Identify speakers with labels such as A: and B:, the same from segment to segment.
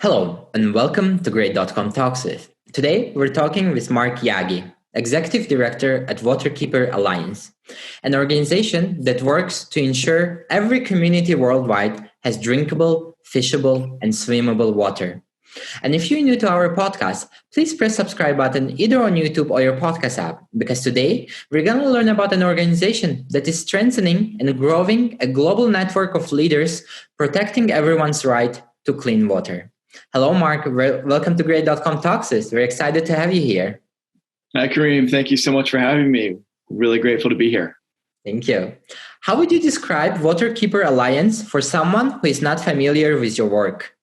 A: Hello, and welcome to Great.com Talks With. Today, we're talking with Mark Yagi, Executive Director at Waterkeeper Alliance, an organization that works to ensure every community worldwide has drinkable, fishable, and swimmable water. And if you're new to our podcast, please press subscribe button either on YouTube or your podcast app, because today we're going to learn about an organization that is strengthening and growing a global network of leaders protecting everyone's right to clean water. Hello, Mark. Welcome to Great.com Talks. We're excited to have you here.
B: Hi, Kareem. Thank you so much for having me. Really grateful to be here.
A: Thank you. How would you describe Waterkeeper Alliance for someone who is not familiar with your work?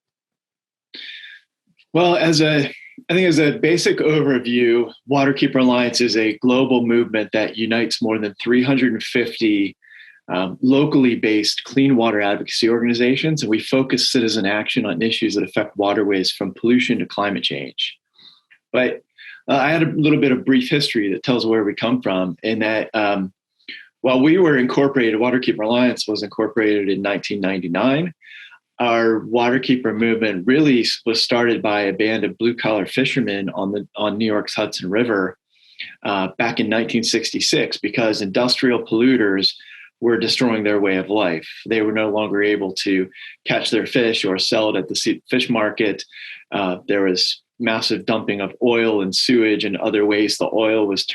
B: Well, as a basic overview, Waterkeeper Alliance is a global movement that unites more than 350 locally based clean water advocacy organizations, and we focus citizen action on issues that affect waterways from pollution to climate change. But I had a little bit of brief history that tells where we come from, in that while we were incorporated, Waterkeeper Alliance was incorporated in 1999. Our Waterkeeper movement really was started by a band of blue-collar fishermen on New York's Hudson River back in 1966, because industrial polluters were destroying their way of life. They were no longer able to catch their fish or sell it at the fish market. There was massive dumping of oil and sewage and other waste. The oil was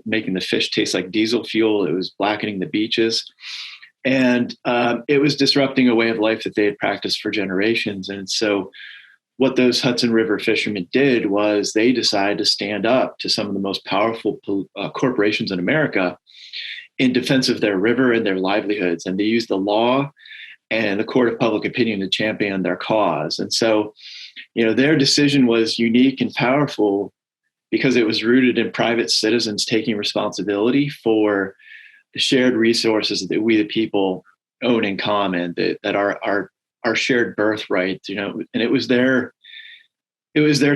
B: making the fish taste like diesel fuel. It was blackening the beaches. And it was disrupting a way of life that they had practiced for generations. And so what those Hudson River fishermen did was they decided to stand up to some of the most powerful corporations in America in defense of their river and their livelihoods. And they used the law and the court of public opinion to champion their cause. And so, their decision was unique and powerful because it was rooted in private citizens taking responsibility for the shared resources that we, the people, own in common, that are our shared birthright. And it was their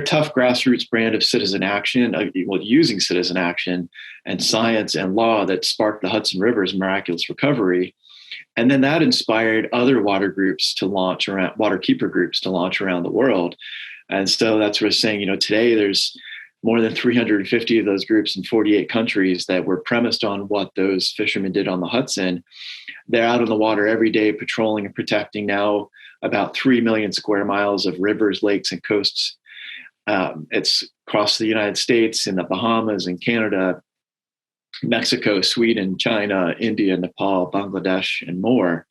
B: tough grassroots brand of citizen action, using citizen action and science and law, that sparked the Hudson River's miraculous recovery. And then that inspired other waterkeeper groups to launch around the world. And so that's what I'm saying, today there's more than 350 of those groups in 48 countries that were premised on what those fishermen did on the Hudson. They're out on the water every day, patrolling and protecting now about 3 million square miles of rivers, lakes, and coasts. It's across the United States, in the Bahamas, and Canada, Mexico, Sweden, China, India, Nepal, Bangladesh, and more.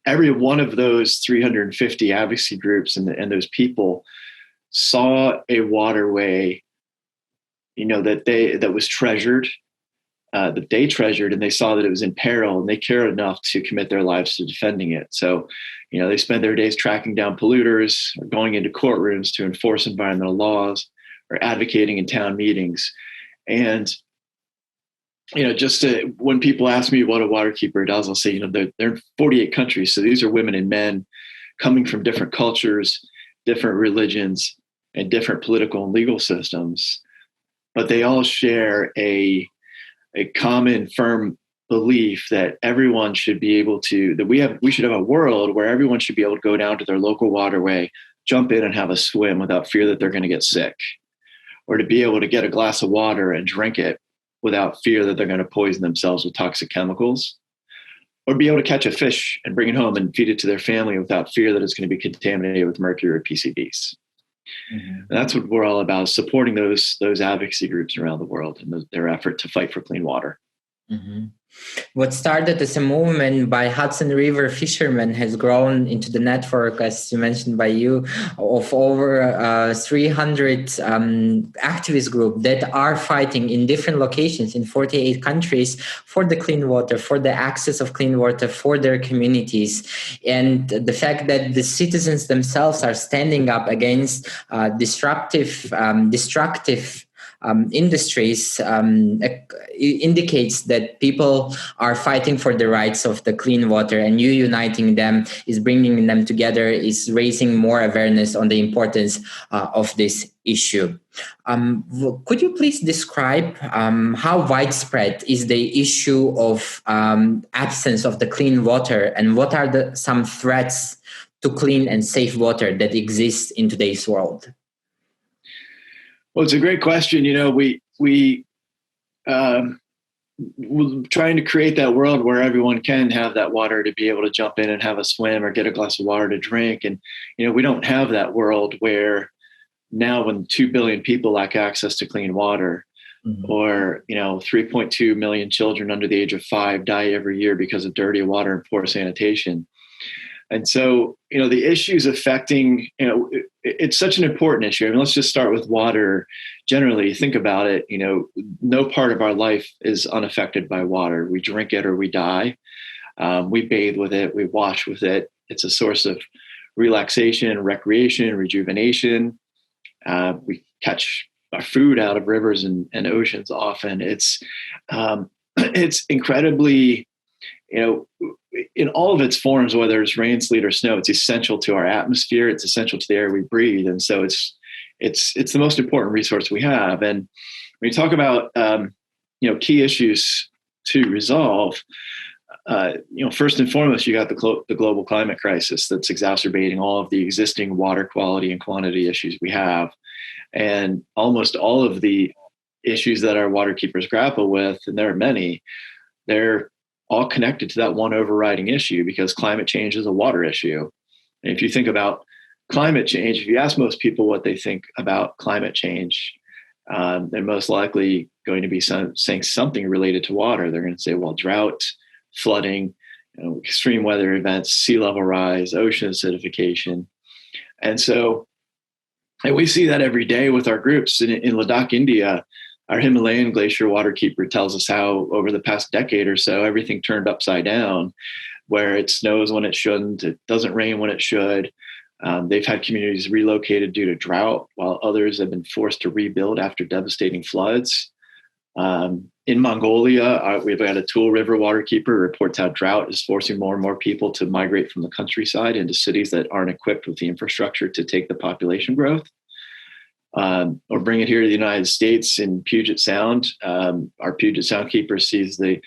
B: Every one of those 350 advocacy groups and those people saw a waterway, that was treasured, that they treasured, and they saw that it was in peril, and they cared enough to commit their lives to defending it. So, they spend their days tracking down polluters, or going into courtrooms to enforce environmental laws, or advocating in town meetings. And when people ask me what a waterkeeper does, I'll say, they're in 48 countries. So these are women and men coming from different cultures, different religions, and different political and legal systems. But they all share a common, firm belief that everyone should be able to, we should have a world where everyone should be able to go down to their local waterway, jump in and have a swim without fear that they're going to get sick, or to be able to get a glass of water and drink it without fear that they're going to poison themselves with toxic chemicals, or be able to catch a fish and bring it home and feed it to their family without fear that it's going to be contaminated with mercury or PCBs. Mm-hmm. And that's what we're all about, supporting those advocacy groups around the world and their effort to fight for clean water.
A: Mm-hmm. What started as a movement by Hudson River fishermen has grown into the network, as you mentioned by you, of over 300 activist groups that are fighting in different locations in 48 countries for the clean water, for the access of clean water for their communities. And the fact that the citizens themselves are standing up against destructive industries indicates that people are fighting for the rights of the clean water, and you uniting them is bringing them together, is raising more awareness on the importance of this issue. Could you please describe how widespread is the issue of absence of the clean water, and what are some threats to clean and safe water that exists in today's world?
B: Well, it's a great question. We're trying to create that world where everyone can have that water to be able to jump in and have a swim or get a glass of water to drink. And, we don't have that world where now when 2 billion people lack access to clean water, or 3.2 million children under the age of 5 die every year because of dirty water and poor sanitation. And so, the issues affecting, it's such an important issue. I mean, let's just start with water. Generally, think about it, no part of our life is unaffected by water. We drink it or we die. We bathe with it. We wash with it. It's a source of relaxation, recreation, rejuvenation. We catch our food out of rivers and oceans often. It's incredibly, in all of its forms, whether it's rain, sleet, or snow, it's essential to our atmosphere. It's essential to the air we breathe. And so it's the most important resource we have. And when you talk about, key issues to resolve, first and foremost, you got the global climate crisis that's exacerbating all of the existing water quality and quantity issues we have. And almost all of the issues that our water keepers grapple with, and there are many, they're all connected to that one overriding issue, because climate change is a water issue. And if you think about climate change, if you ask most people what they think about climate change, they're most likely going to be saying something related to water. They're going to say, well, drought, flooding, extreme weather events, sea level rise, ocean acidification. And we see that every day with our groups. In Ladakh, India, our Himalayan glacier waterkeeper tells us how over the past decade or so, everything turned upside down, where it snows when it shouldn't, it doesn't rain when it should. They've had communities relocated due to drought, while others have been forced to rebuild after devastating floods. In Mongolia, we've got a Tool River waterkeeper reports how drought is forcing more and more people to migrate from the countryside into cities that aren't equipped with the infrastructure to take the population growth. Or bring it here to the United States in Puget Sound. Our Puget Sound keeper sees the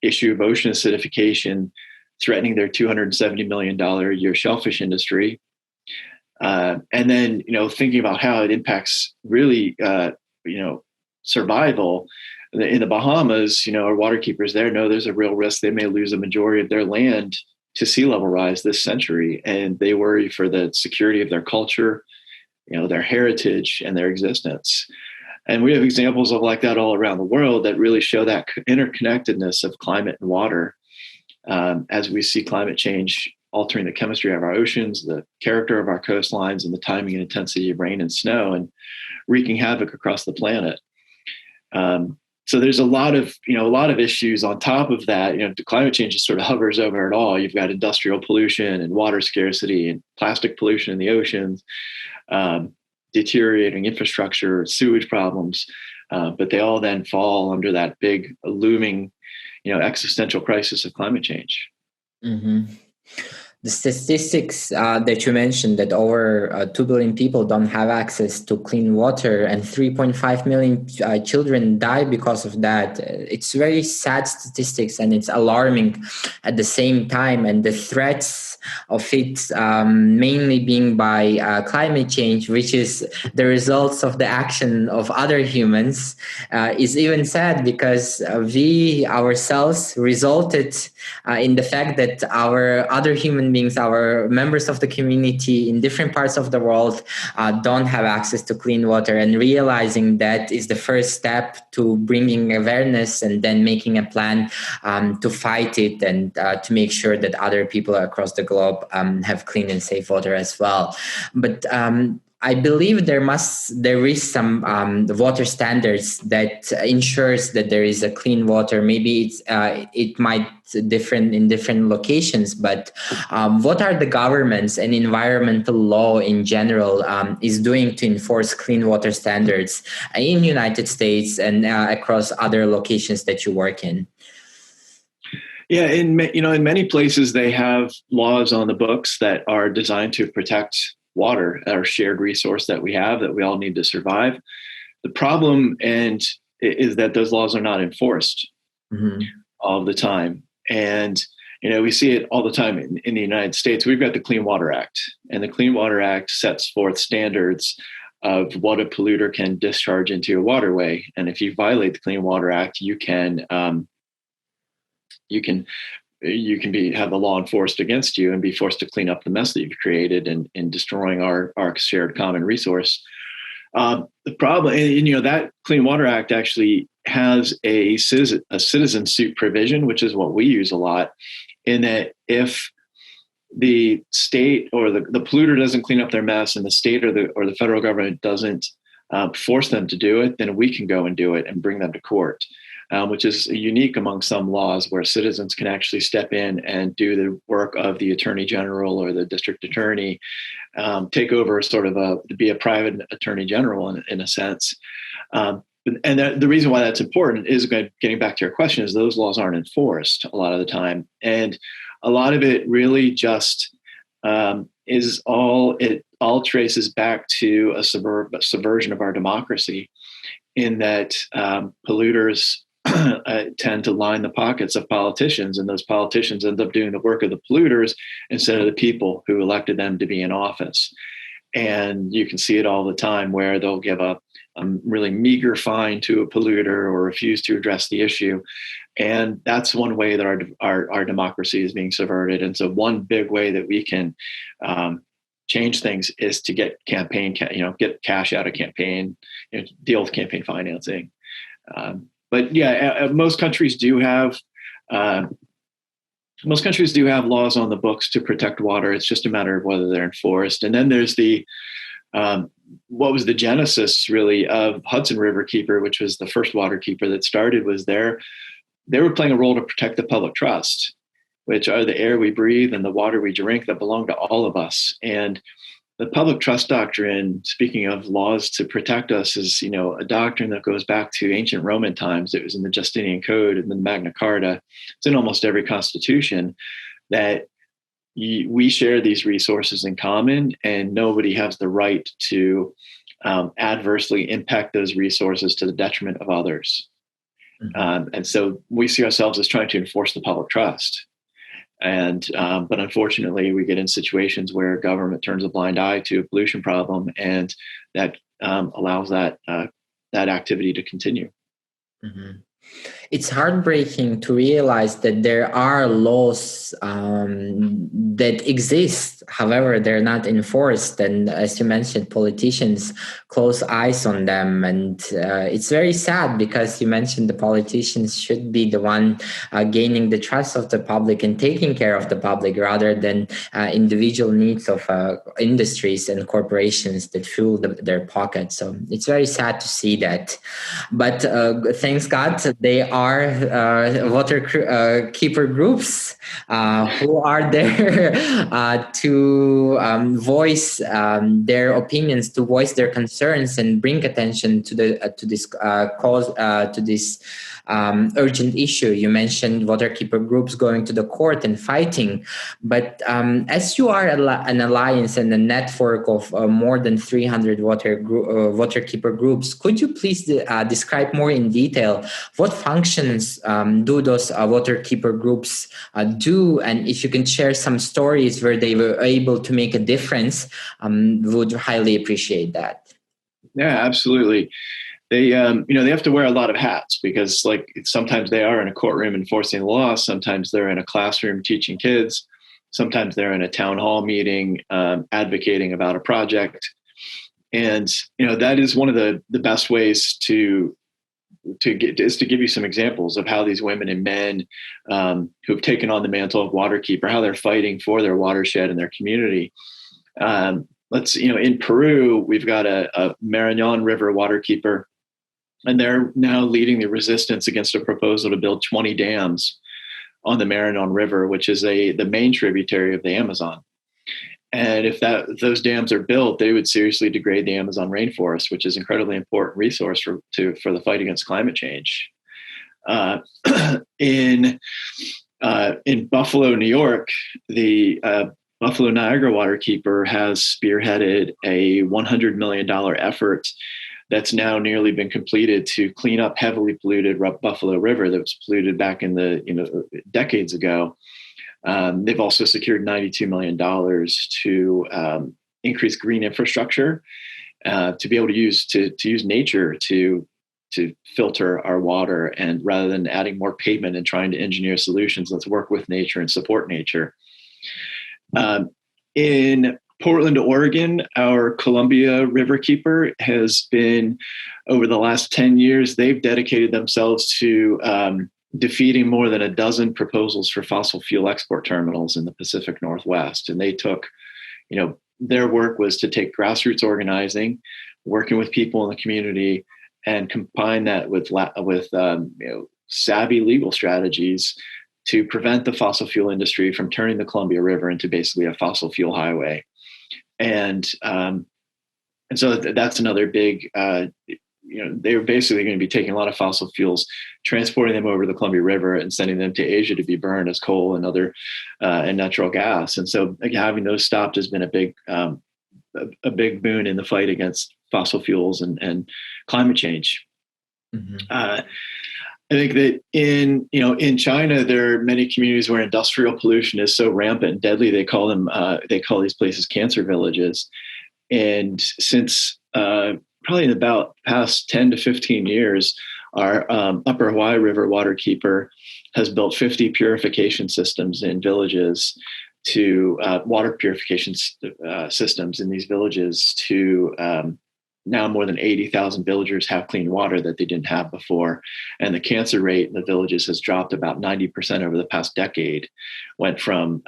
B: issue of ocean acidification threatening their $270 million a year shellfish industry. And then, thinking about how it impacts really, survival. In the Bahamas, our waterkeepers there know there's a real risk they may lose a majority of their land to sea level rise this century. And they worry for the security of their culture, their heritage and their existence. And we have examples of like that all around the world that really show that interconnectedness of climate and water, as we see climate change altering the chemistry of our oceans, the character of our coastlines, and the timing and intensity of rain and snow, and wreaking havoc across the planet. So there's a lot of issues on top of that. Climate change just sort of hovers over it all. You've got industrial pollution and water scarcity and plastic pollution in the oceans, deteriorating infrastructure, sewage problems, but they all then fall under that big looming, existential crisis of climate change.
A: Mm-hmm. The statistics that you mentioned, that over 2 billion people don't have access to clean water and 3.5 million children die because of that. It's very sad statistics, and it's alarming at the same time. And the threats of it mainly being by climate change, which is the results of the action of other humans, is even sad, because we ourselves resulted in the fact that our other human beings, our members of the community in different parts of the world, don't have access to clean water. And realizing that is the first step to bringing awareness and then making a plan to fight it, and to make sure that other people across the globe have clean and safe water as well. But I believe there is some water standards that ensures that there is a clean water. Maybe it might different in different locations, but what are the governments and environmental law in general is doing to enforce clean water standards in the United States and across other locations that you work in?
B: Yeah, in many places they have laws on the books that are designed to protect water, our shared resource that we have, that we all need to survive. The problem is that those laws are not enforced all the time. And We see it all the time in the United States. We've got the Clean Water Act, and the Clean Water Act sets forth standards of what a polluter can discharge into a waterway. And if you violate the Clean Water Act, you can have the law enforced against you and be forced to clean up the mess that you've created in destroying our shared common resource. The problem, and that Clean Water Act actually has a citizen suit provision, which is what we use a lot, in that if the state or the polluter doesn't clean up their mess and the state or the federal government doesn't force them to do it, then we can go and do it and bring them to court. Which is unique among some laws where citizens can actually step in and do the work of the attorney general or the district attorney, take over to be a private attorney general in a sense. And the reason why that's important is, getting back to your question, is those laws aren't enforced a lot of the time. And a lot of it really just it all traces back to a subversion of our democracy, in that polluters tend to line the pockets of politicians, and those politicians end up doing the work of the polluters instead of the people who elected them to be in office. And you can see it all the time where they'll give a really meager fine to a polluter or refuse to address the issue. And that's one way that our democracy is being subverted. And so one big way that we can change things is to get get cash out of campaign, deal with campaign financing. But yeah, most countries do have laws on the books to protect water. It's just a matter of whether they're enforced. And then there's what was the genesis really of Hudson Riverkeeper, which was the first waterkeeper that started, was they were playing a role to protect the public trust, which are the air we breathe and the water we drink that belong to all of us. And the public trust doctrine, speaking of laws to protect us, is a doctrine that goes back to ancient Roman times. It was in the Justinian Code and the Magna Carta. It's in almost every constitution, that we share these resources in common, and nobody has the right to adversely impact those resources to the detriment of others. And so we see ourselves as trying to enforce the public trust. But unfortunately, we get in situations where government turns a blind eye to a pollution problem, and that allows that activity to continue.
A: Mm-hmm. It's heartbreaking to realize that there are laws that exist. However, they're not enforced. And as you mentioned, politicians close eyes on them. And it's very sad, because you mentioned the politicians should be the one gaining the trust of the public and taking care of the public, rather than individual needs of industries and corporations that fill their pockets. So it's very sad to see that. But thanks God, they are water keeper groups who are there to voice their opinions, to voice their concerns, and bring attention to this cause, to this urgent issue. You mentioned waterkeeper groups going to the court and fighting, but as you are an alliance and a network of more than 300 waterkeeper groups, could you please describe more in detail what functions do those waterkeeper groups do? And if you can share some stories where they were able to make a difference, would highly appreciate that.
B: Yeah, absolutely. They have to wear a lot of hats, because sometimes they are in a courtroom enforcing the law. Sometimes they're in a classroom teaching kids. Sometimes they're in a town hall meeting advocating about a project. And, that is one of the best ways to give you some examples of how these women and men who've taken on the mantle of waterkeeper, how they're fighting for their watershed and their community. In Peru, we've got a Marañón River waterkeeper, and they're now leading the resistance against a proposal to build 20 dams on the Marañón River, which is the main tributary of the Amazon. And if those dams are built, they would seriously degrade the Amazon rainforest, which is an incredibly important resource for the fight against climate change. In Buffalo, New York, the Buffalo Niagara Waterkeeper has spearheaded a $100 million effort that's now nearly been completed to clean up heavily polluted Buffalo River that was polluted back in decades ago. They've also secured $92 million to increase green infrastructure to be able to use nature to filter our water, and rather than adding more pavement and trying to engineer solutions, let's work with nature and support nature. In Portland, Oregon, our Columbia Riverkeeper has been, over the last 10 years, they've dedicated themselves to defeating more than a dozen proposals for fossil fuel export terminals in the Pacific Northwest. And they took, their work was to take grassroots organizing, working with people in the community, and combine that with savvy legal strategies to prevent the fossil fuel industry from turning the Columbia River into basically a fossil fuel highway. And so that's another big, they're basically going to be taking a lot of fossil fuels, transporting them over the Columbia River and sending them to Asia to be burned as coal and other and natural gas. And so having those stopped has been a big boon in the fight against fossil fuels and climate change. Mm-hmm. I think that in China, there are many communities where industrial pollution is so rampant and deadly. They call these places cancer villages. And since probably in about past 10 to 15 years, our Upper Hawaii River Waterkeeper has built 50 purification systems in villages to water purification systems in these villages to now more than 80,000 villagers have clean water that they didn't have before. And the cancer rate in the villages has dropped about 90% over the past decade, went from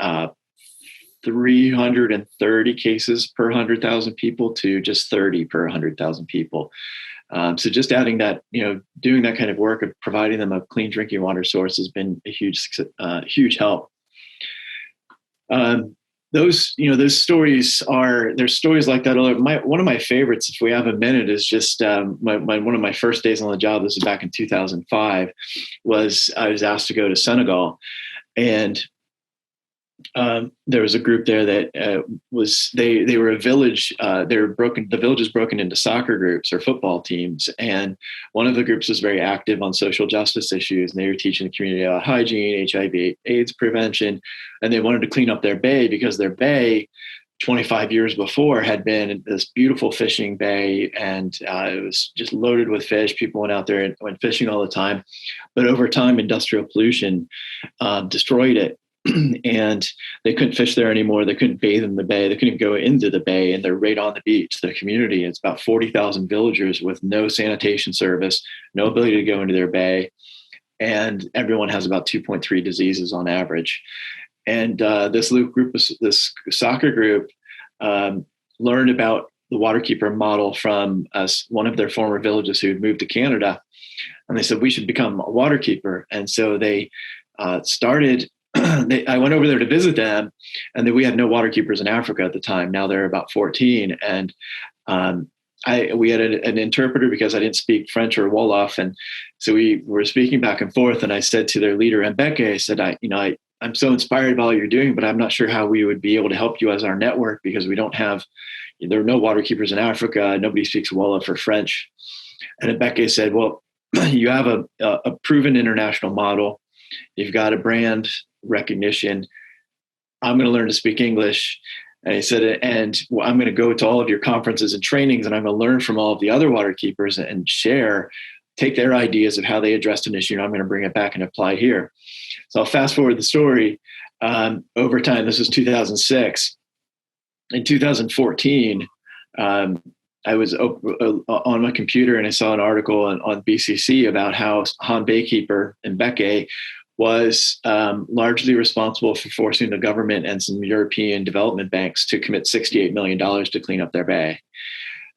B: 330 cases per 100,000 people to just 30 per 100,000 people. So just adding that, doing that kind of work of providing them a clean drinking water source has been a huge help. Those stories there's stories like that. One of my favorites, if we have a minute, is just one of my first days on the job. This was back in 2005. I was asked to go to Senegal, and there was a group there that they were a village. The village is broken into soccer groups or football teams, and one of the groups was very active on social justice issues, and they were teaching the community about hygiene, HIV/AIDS prevention, and they wanted to clean up their bay because their bay 25 years before had been this beautiful fishing bay, and it was just loaded with fish. People went out there and went fishing all the time, but over time, industrial pollution destroyed it. And they couldn't fish there anymore. They couldn't bathe in the bay. They couldn't even go into the bay, and they're right on the beach. The community, it's about 40,000 villagers with no sanitation service, no ability to go into their bay. And everyone has about 2.3 diseases on average. And this soccer group learned about the Waterkeeper model from one of their former villages who had moved to Canada. And they said, we should become a Waterkeeper. And so they started. I went over there to visit them, and we had no waterkeepers in Africa at the time. Now there are about 14. And we had an interpreter because I didn't speak French or Wolof. And so we were speaking back and forth. And I said to their leader, Mbeke, I said, I'm so inspired by all you're doing, but I'm not sure how we would be able to help you as our network, because there are no waterkeepers in Africa. Nobody speaks Wolof or French. And Mbeke said, well, you have a proven international model. You've got a brand recognition. I'm going to learn to speak English. And he said, and I'm going to go to all of your conferences and trainings, and I'm going to learn from all of the other waterkeepers and take their ideas of how they addressed an issue, and I'm going to bring it back and apply here. So I'll fast forward the story. Over time, this was 2006. In 2014, I was on my computer, and I saw an article on BCC about how Han Baykeeper and Mbeke was largely responsible for forcing the government and some European development banks to commit $68 million to clean up their bay.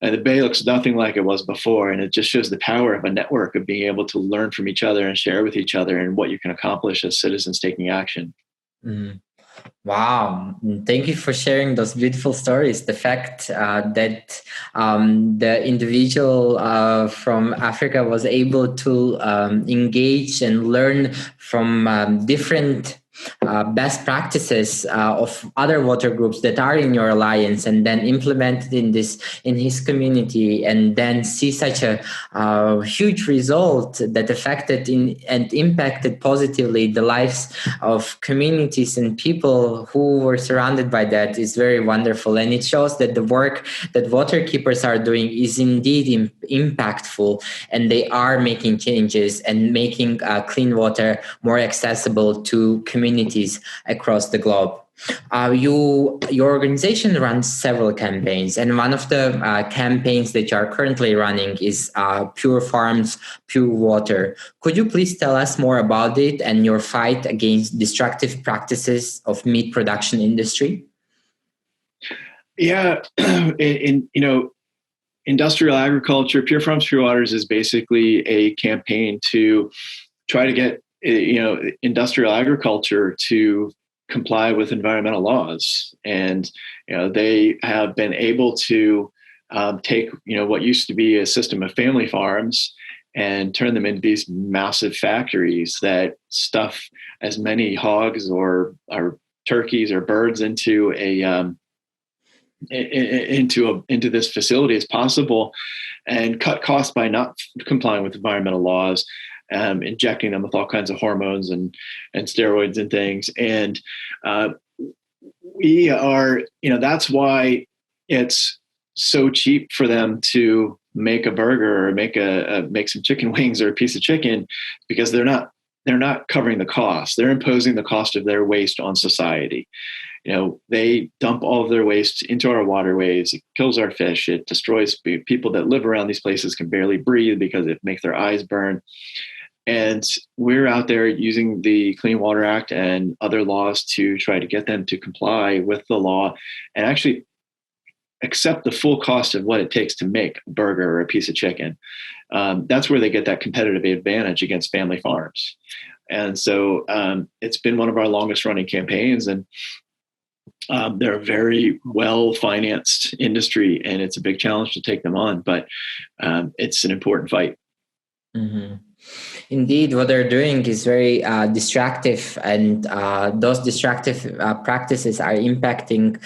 B: And the bay looks nothing like it was before. And it just shows the power of a network of being able to learn from each other and share with each other and what you can accomplish as citizens taking action.
A: Mm. Wow. Thank you for sharing those beautiful stories. The fact that the individual from Africa was able to engage and learn from different best practices of other water groups that are in your alliance, and then implement it in his community, and then see such a huge result that affected and impacted positively the lives of communities and people who were surrounded by that, is very wonderful. And it shows that the work that water keepers are doing is indeed impactful, and they are making changes and making clean water more accessible to communities across the globe. Your organization runs several campaigns, and one of the campaigns that you are currently running is Pure Farms, Pure Water. Could you please tell us more about it and your fight against destructive practices of meat production industry?
B: Yeah, industrial agriculture, Pure Farms, Pure Waters is basically a campaign to try to get industrial agriculture to comply with environmental laws, and they have been able to take what used to be a system of family farms and turn them into these massive factories that stuff as many hogs or turkeys or birds into this facility as possible, and cut costs by not complying with environmental laws, injecting them with all kinds of hormones and steroids and things. And we are, that's why it's so cheap for them to make a burger or make some chicken wings or a piece of chicken, because they're not covering the cost. They're imposing the cost of their waste on society. They dump all of their waste into our waterways. It kills our fish. It destroys people that live around these places can barely breathe because it makes their eyes burn. And we're out there using the Clean Water Act and other laws to try to get them to comply with the law and actually accept the full cost of what it takes to make a burger or a piece of chicken. That's where they get that competitive advantage against family farms. And so it's been one of our longest running campaigns, and they're a very well-financed industry, and it's a big challenge to take them on, but it's an important fight.
A: Mm-hmm. Indeed, what they're doing is very distractive, and those distractive practices are impacting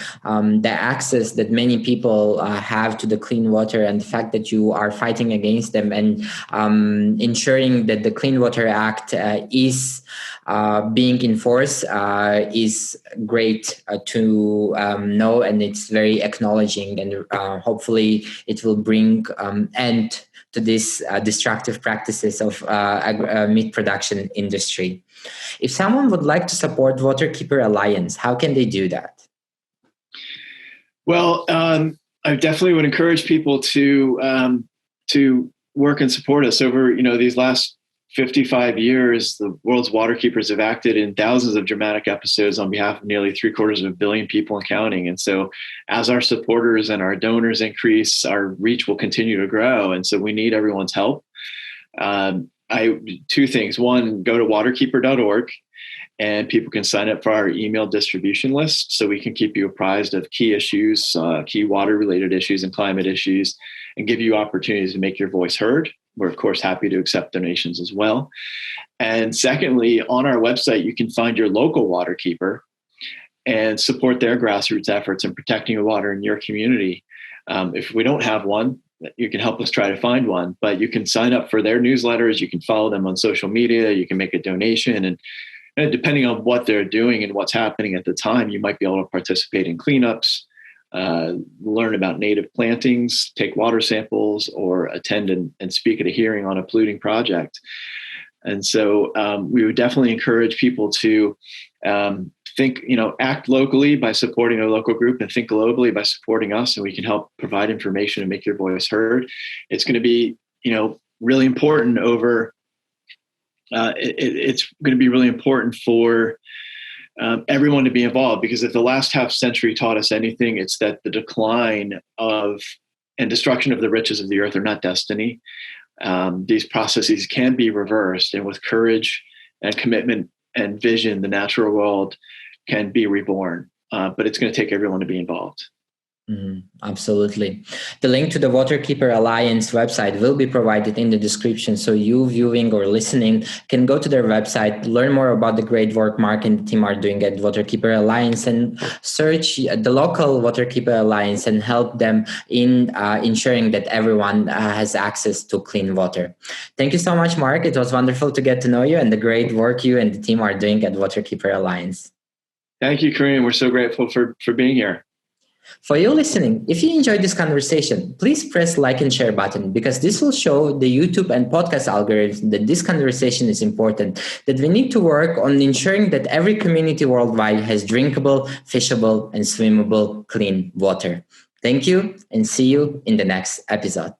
A: the access that many people have to the clean water, and the fact that you are fighting against them and ensuring that the Clean Water Act is being enforced is great to know, and it's very acknowledging, and hopefully it will bring end to these destructive practices of meat production industry. If someone would like to support Waterkeeper Alliance, how can they do that?
B: Well, I definitely would encourage people to work and support us. Over these last 55 years, the world's waterkeepers have acted in thousands of dramatic episodes on behalf of nearly 750 million people and counting. And so as our supporters and our donors increase, our reach will continue to grow. And so we need everyone's help. Two things. One, go to waterkeeper.org, and people can sign up for our email distribution list so we can keep you apprised of key issues, key water-related issues and climate issues, and give you opportunities to make your voice heard. We're, of course, happy to accept donations as well. And secondly, on our website, you can find your local waterkeeper and support their grassroots efforts in protecting the water in your community. If we don't have one, you can help us try to find one, but you can sign up for their newsletters. You can follow them on social media. You can make a donation, and depending on what they're doing and what's happening at the time, you might be able to participate in cleanups, learn about native plantings, take water samples, or attend and speak at a hearing on a polluting project. And so we would definitely encourage people to act locally by supporting a local group, and think globally by supporting us, and we can help provide information and make your voice heard. It's going to be, really important it's going to be really important for everyone to be involved, because if the last half century taught us anything, it's that the decline of and destruction of the riches of the earth are not destiny. These processes can be reversed, and with courage and commitment and vision, the natural world can be reborn. But it's going to take everyone to be involved.
A: Absolutely. The link to the Waterkeeper Alliance website will be provided in the description. So you viewing or listening can go to their website, learn more about the great work Mark and the team are doing at Waterkeeper Alliance, and search the local Waterkeeper Alliance and help them in ensuring that everyone has access to clean water. Thank you so much, Mark. It was wonderful to get to know you and the great work you and the team are doing at Waterkeeper Alliance.
B: Thank you, Kareem. We're so grateful for being here.
A: For you listening, if you enjoyed this conversation, please press like and share button because this will show the YouTube and podcast algorithm that this conversation is important, that we need to work on ensuring that every community worldwide has drinkable, fishable, and swimmable clean water. Thank you and see you in the next episode.